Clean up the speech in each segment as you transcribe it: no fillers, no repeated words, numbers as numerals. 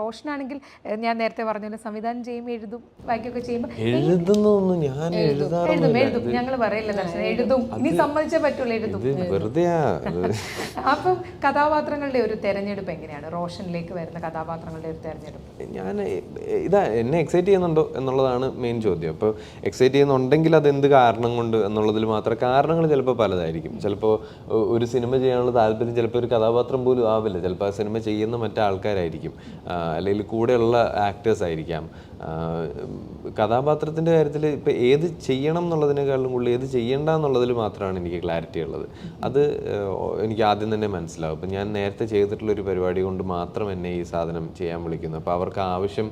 റോഷനാണെങ്കിൽ ഞാൻ നേരത്തെ പറഞ്ഞ സംവിധാനം ചെയ്യും, എഴുതും, വായിക്കുകയൊക്കെ ചെയ്യുമ്പോൾ എഴുതുന്നൊന്നും ഞാൻ എഴുതും. ഞങ്ങൾ പറയില്ല ദർശനം, എഴുതും. ഇനി സമ്മതിച്ചേ പറ്റുള്ളൂ, എഴുതും. അപ്പം കഥാപാത്രങ്ങളുടെ ഒരു തെരഞ്ഞെടുപ്പ് എങ്ങനെയാണ്? റോഷനിലേക്ക് വരുന്ന കഥാപാത്രങ്ങളുടെ ഒരു തെരഞ്ഞെടുപ്പ് എന്നെ എക്സൈറ്റ് ചെയ്യുന്നുണ്ടോ എന്നുള്ളതാണ് മെയിൻ ചോദ്യം. അപ്പോൾ എക്സൈറ്റ് ചെയ്യുന്നുണ്ടെങ്കിൽ അതെന്ത് കാരണം കൊണ്ട് എന്നുള്ളതിൽ മാത്രം. കാരണങ്ങൾ ചിലപ്പോൾ പലതായിരിക്കും. ചിലപ്പോൾ ഒരു സിനിമ ചെയ്യാനുള്ള താല്പര്യം ചിലപ്പോൾ ഒരു കഥാപാത്രം പോലും ആവില്ല. ചിലപ്പോൾ ആ സിനിമ ചെയ്യുന്ന മറ്റാൾക്കാരായിരിക്കും, അല്ലെങ്കിൽ കൂടെയുള്ള ആക്ടേഴ്സ് ആയിരിക്കാം. കഥാപാത്രത്തിൻ്റെ കാര്യത്തിൽ ഇപ്പം ഏത് ചെയ്യണം എന്നുള്ളതിനേക്കാളും കൂടുതൽ ഏത് ചെയ്യണ്ട എന്നുള്ളതിൽ മാത്രമാണ് എനിക്ക് ക്ലാരിറ്റി ഉള്ളത്. അത് എനിക്ക് ആദ്യം തന്നെ മനസ്സിലാവും. അപ്പം ഞാൻ നേരത്തെ ചെയ്തിട്ടുള്ളൊരു പരിപാടി കൊണ്ട് മാത്രം എന്നെ ഈ സാധനം ചെയ്യാൻ വിളിക്കുന്നു. അപ്പോൾ അവർക്ക് ആവശ്യം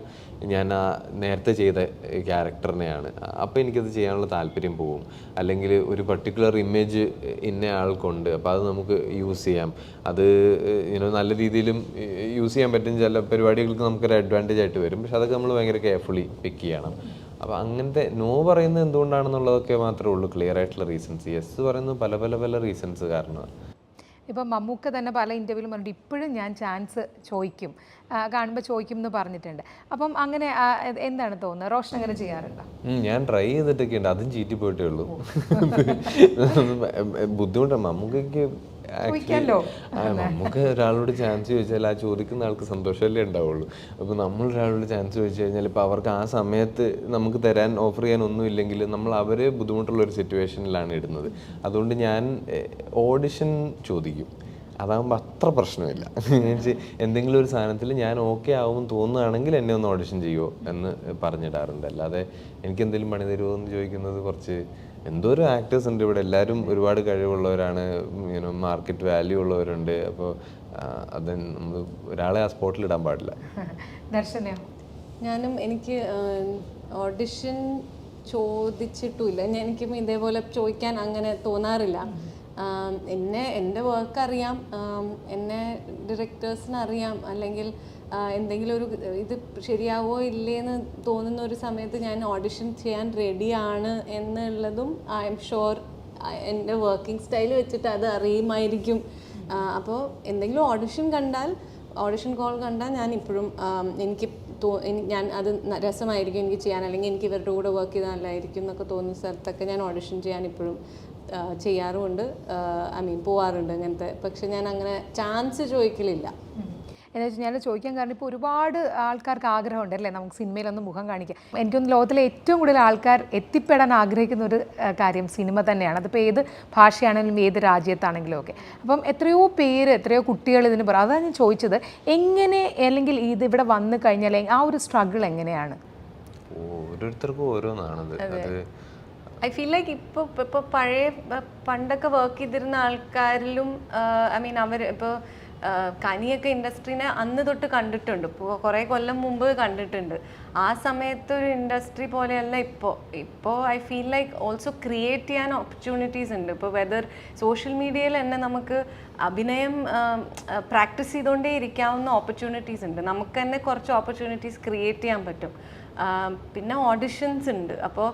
ഞാൻ ആ നേരത്തെ ചെയ്ത ക്യാരക്ടറിനെയാണ്. അപ്പോൾ എനിക്കത് ചെയ്യാനുള്ള താല്പര്യം പോവും. അല്ലെങ്കിൽ ഒരു പർട്ടിക്കുലർ ഇമേജ് ഇന്ന ആൾക്കുണ്ട്, അപ്പോൾ അത് നമുക്ക് യൂസ് ചെയ്യാം. അത് നല്ല രീതിയിലും യൂസ് ചെയ്യാൻ പറ്റും. ചില പരിപാടികൾക്ക് നമുക്കൊരു അഡ്വാൻറ്റേജ് ആയിട്ട് വരും. പക്ഷെ അതൊക്കെ നമ്മൾ ഭയങ്കര കെയർഫുള്ളി പിക്ക് ചെയ്യണം. അപ്പോൾ അങ്ങനത്തെ നോ പറയുന്നത് എന്തുകൊണ്ടാണെന്നുള്ളതൊക്കെ മാത്രമേ ഉള്ളൂ ക്ലിയർ ആയിട്ടുള്ള റീസൺസ്. യെസ് പറയുന്നത് പല പല പല റീസൺസ് കാരണമാണ്. ഇപ്പം മമ്മൂക്ക തന്നെ പല ഇൻ്റർവ്യൂവിലും പറഞ്ഞിട്ട് ഇപ്പോഴും ഞാൻ ചാൻസ് ചോദിക്കും, കാണുമ്പോൾ ചോദിക്കും എന്ന് പറഞ്ഞിട്ടുണ്ട്. അപ്പം അങ്ങനെ എന്താണ് തോന്നുന്നത്? റോഷൻ അങ്ങനെ ചെയ്യാറുണ്ടോ? ഞാൻ ട്രൈ ചെയ്തിട്ടൊക്കെ ഉണ്ട്, അതും ചീറ്റി പോയിട്ടേ ഉള്ളൂ. ബുദ്ധിമുട്ടാണ് മമ്മൂക്കയ്ക്ക്. നമുക്ക് ഒരാളോട് ചാൻസ് ചോദിച്ചാൽ ആ ചോദിക്കുന്ന ആൾക്ക് സന്തോഷമല്ലേ ഉണ്ടാവുള്ളൂ. അപ്പോൾ നമ്മൾ ഒരാളോട് ചാൻസ് ചോദിച്ചു കഴിഞ്ഞാൽ ഇപ്പോൾ അവർക്ക് ആ സമയത്ത് നമുക്ക് ഓഫർ ചെയ്യാൻ ഒന്നും ഇല്ലെങ്കിൽ നമ്മൾ അവരെ ബുദ്ധിമുട്ടുള്ള ഒരു സിറ്റുവേഷനിലാണ് ഇടുന്നത്. അതുകൊണ്ട് ഞാൻ ഓഡിഷൻ ചോദിക്കും. അതാകുമ്പോൾ അത്ര പ്രശ്നമില്ല. എന്തെങ്കിലും ഒരു സാധനത്തിൽ ഞാൻ ഓക്കെ ആവുമെന്ന് തോന്നുകയാണെങ്കിൽ എന്നെ ഒന്ന് ഓഡിഷൻ ചെയ്യുമോ എന്ന് പറഞ്ഞിടാറുണ്ട്. അല്ലാതെ എനിക്കെന്തെങ്കിലും പണി തരുമോ എന്ന് ചോദിക്കുന്നത് കുറച്ച് എന്തോരം ആക്ടേഴ്സ് ഉണ്ട് ഇവിടെ. എല്ലാവരും ഒരുപാട് കഴിവുള്ളവരാണ്, മാർക്കറ്റ് വാല്യൂ ഉള്ളവരുണ്ട്. അപ്പോൾ അത് നമ്മൾ ഒരാളെ ആ സ്പോട്ടിൽ ഇടാൻ പാടില്ല. ദർശനയോ? എനിക്ക് ഓഡിഷൻ ചോദിച്ചിട്ടുമില്ല. എനിക്കും ഇതേപോലെ ചോദിക്കാൻ അങ്ങനെ തോന്നാറില്ല. എൻ്റെ വർക്ക് അറിയാം, എന്നെ ഡയറക്ടേഴ്സിന് അറിയാം. അല്ലെങ്കിൽ എന്തെങ്കിലും ഒരു ഇത് ശരിയാവോ ഇല്ലേന്ന് തോന്നുന്ന ഒരു സമയത്ത് ഞാൻ ഓഡിഷൻ ചെയ്യാൻ റെഡിയാണ് എന്നുള്ളതും ഐ എം ഷുവർ എൻ്റെ വർക്കിംഗ് സ്റ്റൈൽ വെച്ചിട്ട് അത് അറിയുമായിരിക്കും. അപ്പോൾ എന്തെങ്കിലും ഓഡിഷൻ കോൾ കണ്ടാൽ ഞാൻ ഇപ്പോഴും ഞാൻ അത് രസമായിരിക്കും എനിക്ക് ചെയ്യാൻ, അല്ലെങ്കിൽ എനിക്ക് ഇവരുടെ കൂടെ വർക്ക് ചെയ്താൽ നല്ലതായിരിക്കും എന്നൊക്കെ തോന്നുന്ന സ്ഥലത്തൊക്കെ ഞാൻ ഓഡിഷൻ ചെയ്യാൻ ഇപ്പോഴും ചെയ്യാറുമുണ്ട്. പോവാറുണ്ട് അങ്ങനത്തെ. പക്ഷെ ഞാൻ അങ്ങനെ ചാൻസ് ചോദിക്കലില്ല. എന്ന് വെച്ചാൽ ഞാൻ ചോദിക്കാൻ കാരണം ഇപ്പോൾ ഒരുപാട് ആൾക്കാർക്ക് ആഗ്രഹമുണ്ട് അല്ലേ നമുക്ക് സിനിമയിലൊന്ന് മുഖം കാണിക്കാം. എനിക്കൊന്ന് ലോകത്തിലെ ഏറ്റവും കൂടുതൽ ആൾക്കാർ എത്തിപ്പെടാൻ ആഗ്രഹിക്കുന്ന ഒരു കാര്യം സിനിമ തന്നെയാണ്. അതിപ്പോൾ ഏത് ഭാഷയാണെങ്കിലും ഏത് രാജ്യത്താണെങ്കിലും ഒക്കെ. അപ്പം എത്രയോ കുട്ടികൾ ഇതിന് പറയും. അതാണ് ഞാൻ ചോദിച്ചത്, എങ്ങനെ അല്ലെങ്കിൽ ഇത് ഇവിടെ വന്നു കഴിഞ്ഞാൽ ആ ഒരു സ്ട്രഗിൾ എങ്ങനെയാണ്? ഓരോരുത്തർക്കും ഓരോന്നാണത്. ഐ ഫീൽ ലൈക്ക് ഇപ്പോൾ പണ്ടൊക്കെ വർക്ക് ചെയ്തിരുന്ന ആൾക്കാരിലും അവർ ഇപ്പോൾ കനിയൊക്കെ ഇൻഡസ്ട്രീനെ അന്ന് തൊട്ട് കണ്ടിട്ടുണ്ട്. ഇപ്പോൾ കുറേ കൊല്ലം മുമ്പ് കണ്ടിട്ടുണ്ട്. ആ സമയത്ത് ഒരു ഇൻഡസ്ട്രി പോലെയല്ല ഇപ്പോൾ I feel like also create ചെയ്യാൻ ഓപ്പർച്യൂണിറ്റീസ് ഉണ്ട്. ഇപ്പോൾ വെദർ സോഷ്യൽ മീഡിയയിൽ തന്നെ നമുക്ക് അഭിനയം പ്രാക്ടീസ് ചെയ്തുകൊണ്ടേ ഇരിക്കാവുന്ന ഓപ്പർച്യൂണിറ്റീസ് ഉണ്ട്. നമുക്ക് തന്നെ കുറച്ച് ഓപ്പർച്യൂണിറ്റീസ് ക്രിയേറ്റ് ചെയ്യാൻ പറ്റും. പിന്നെ ഓഡിഷൻസ് ഉണ്ട്. അപ്പോൾ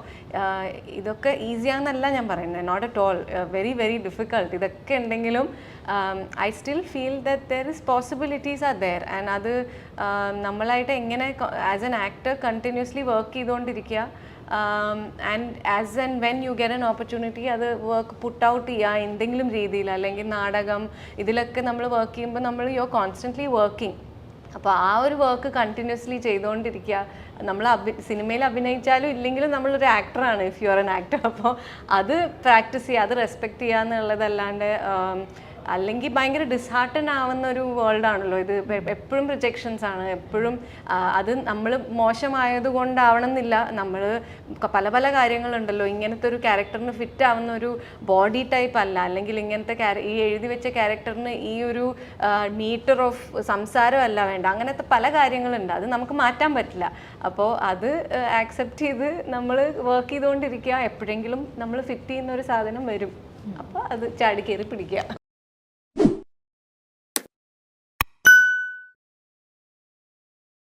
ഇതൊക്കെ ഈസിയാണെന്നല്ല ഞാൻ പറയുന്നത്, not at all, very very difficult. ഇതൊക്കെ ഉണ്ടെങ്കിലും I still feel that there is possibilities are there. And അത് നമ്മളായിട്ട് എങ്ങനെ as an actor continuously work ചെയ്തുകൊണ്ടിരിക്കുക. And as and when you get an opportunity അത് വർക്ക് പുട്ട് ഔട്ട് ചെയ്യുക എന്തെങ്കിലും രീതിയിൽ. അല്ലെങ്കിൽ നാടകം ഇതിലൊക്കെ നമ്മൾ വർക്ക് ചെയ്യുമ്പോൾ യു ആർ കോൺസ്റ്റൻ്റ്ലി വർക്കിംഗ്. അപ്പോൾ ആ ഒരു വർക്ക് കണ്ടിന്യൂസ്ലി ചെയ്തുകൊണ്ടിരിക്കുക. നമ്മൾ സിനിമയിൽ അഭിനയിച്ചാലും ഇല്ലെങ്കിലും നമ്മളൊരു ആക്ടറാണ്, if you are an actor. അപ്പോൾ അത് പ്രാക്ടീസ് ചെയ്യുക, അത് റെസ്പെക്റ്റ് ചെയ്യുക എന്നുള്ളതല്ലാണ്ട് അല്ലെങ്കിൽ ഭയങ്കര ഡിസ്ഹാർട്ടൻ ആവുന്ന ഒരു വേൾഡാണല്ലോ ഇത്. എപ്പോഴും റിജക്ഷൻസ് ആണ്, എപ്പോഴും അത് നമ്മൾ മോശമായത് കൊണ്ടാവണം എന്നില്ല. നമ്മൾ പല പല കാര്യങ്ങളുണ്ടല്ലോ. ഇങ്ങനത്തെ ഒരു ക്യാരക്ടറിന് ഫിറ്റ് ആവുന്ന ഒരു ബോഡി ടൈപ്പ് അല്ല, അല്ലെങ്കിൽ ഇങ്ങനത്തെ ഈ എഴുതി വെച്ച ക്യാരക്ടറിന് ഈ ഒരു മീറ്റർ ഓഫ് സംസാരമല്ല വേണ്ട. അങ്ങനത്തെ പല കാര്യങ്ങളുണ്ട്, അത് നമുക്ക് മാറ്റാൻ പറ്റില്ല. അപ്പോൾ അത് ആക്സെപ്റ്റ് ചെയ്ത് നമ്മൾ വർക്ക് ചെയ്തുകൊണ്ടിരിക്കുക. എപ്പോഴെങ്കിലും നമ്മൾ ഫിറ്റ് ചെയ്യുന്ന ഒരു സാധനം വരും, അപ്പോൾ അത് ചാടി കയറി പിടിക്കുക.